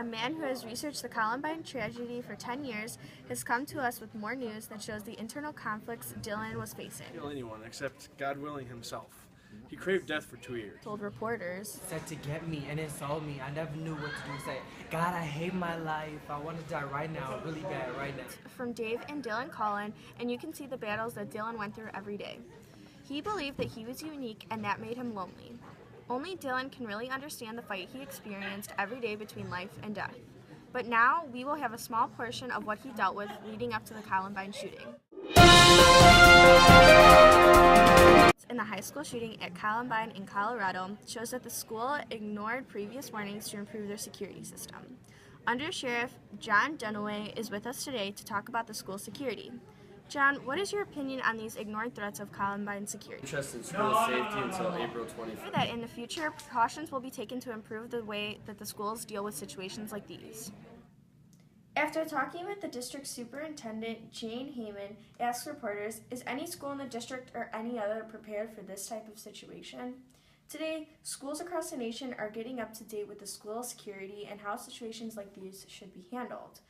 man who has researched the Columbine tragedy for 10 years, has come to us with more news that shows the internal conflicts Dylan was facing. Kill anyone except God willing himself. He craved death for 2 years. Told reporters. Said to get me and insult me. I never knew what to do. Say, God, I hate my life. I want to die right now, really bad, right now. From Dave and Dylan Cullen, and you can see the battles that Dylan went through every day. He believed that he was unique and that made him lonely. Only Dylan can really understand the fight he experienced every day between life and death. But now we will have a small portion of what he dealt with leading up to the Columbine shooting. In the high school shooting at Columbine in Colorado shows that the school ignored previous warnings to improve their security system. Under Sheriff John Dunaway is with us today to talk about the school security. John, what is your opinion on these ignored threats of Columbine security? Interest in school safety until April 25th. That in the future, precautions will be taken to improve the way that the schools deal with situations like these. After talking with the district superintendent, Jane Heyman asked reporters, is any school in the district or any other prepared for this type of situation? Today, schools across the nation are getting up to date with the school security and how situations like these should be handled.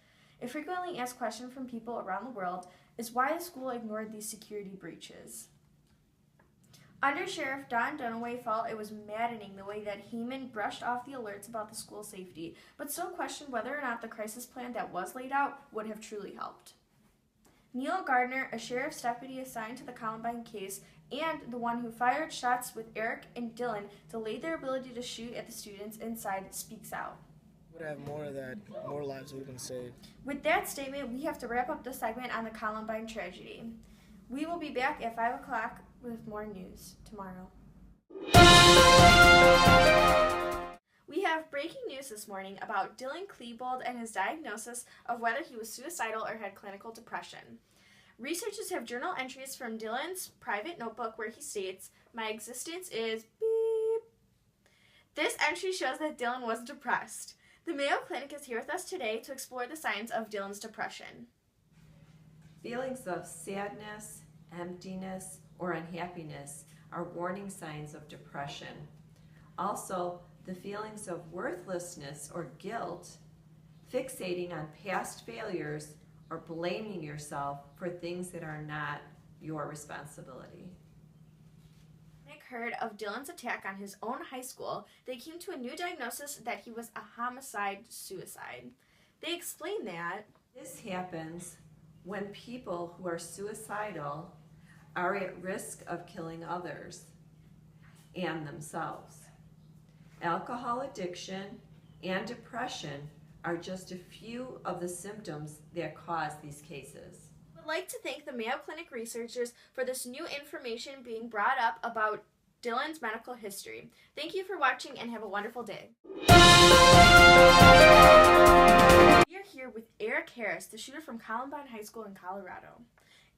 A frequently asked question from people around the world is why the school ignored these security breaches. Under Sheriff Don Dunaway felt it was maddening the way that Heyman brushed off the alerts about the school safety, but still questioned whether or not the crisis plan that was laid out would have truly helped. Neil Gardner, a sheriff's deputy assigned to the Columbine case and the one who fired shots with Eric and Dylan delayed their ability to shoot at the students inside, speaks out. Would have more of that, more lives would have been saved. With that statement, we have to wrap up the segment on the Columbine tragedy. We will be back at 5 o'clock with more news tomorrow. We have breaking news this morning about Dylan Klebold and his diagnosis of whether he was suicidal or had clinical depression. Researchers have journal entries from Dylan's private notebook where he states, "My existence is beep." This entry shows that Dylan was depressed. The Mayo Clinic is here with us today to explore the signs of Dylan's depression. Feelings of sadness, emptiness, or unhappiness are warning signs of depression. Also, the feelings of worthlessness or guilt, fixating on past failures, or blaming yourself for things that are not your responsibility. Nick heard of Dylan's attack on his own high school. They came to a new diagnosis that he was a homicide-suicide. They explained that This happens when people who are suicidal are at risk of killing others and themselves. Alcohol addiction and depression are just a few of the symptoms that cause these cases. I would like to thank the Mayo Clinic researchers for this new information being brought up about Dylan's medical history. Thank you for watching and have a wonderful day. We are here with Eric Harris, the shooter from Columbine High School in Colorado.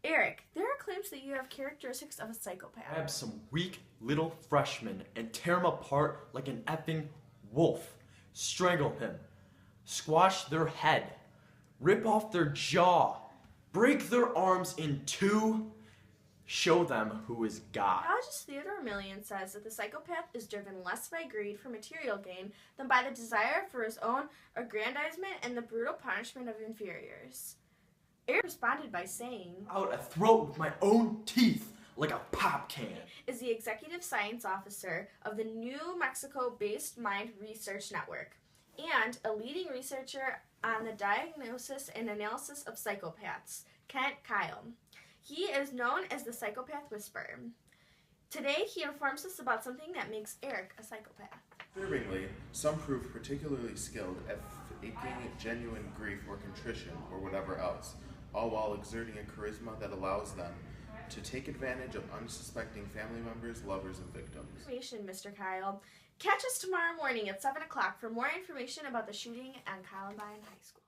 Eric, there are claims that you have characteristics of a psychopath. Grab some weak little freshmen and tear him apart like an effing wolf. Strangle him. Squash their head. Rip off their jaw. Break their arms in two. Show them who is God. Psychologist Theodore Millian says that the psychopath is driven less by greed for material gain than by the desire for his own aggrandizement and the brutal punishment of inferiors. Eric responded by saying, Out a throat with my own teeth like a pop can. Is the executive science officer of the New Mexico-based Mind Research Network and a leading researcher on the diagnosis and analysis of psychopaths, Kent Kyle. He is known as the Psychopath Whisperer. Today, he informs us about something that makes Eric a psychopath. Disturbingly, some prove particularly skilled at faking genuine grief or contrition or whatever else, all while exerting a charisma that allows them to take advantage of unsuspecting family members, lovers, and victims. Information, Mr. Kyle. Catch us tomorrow morning at 7 o'clock for more information about the shooting at Columbine High School.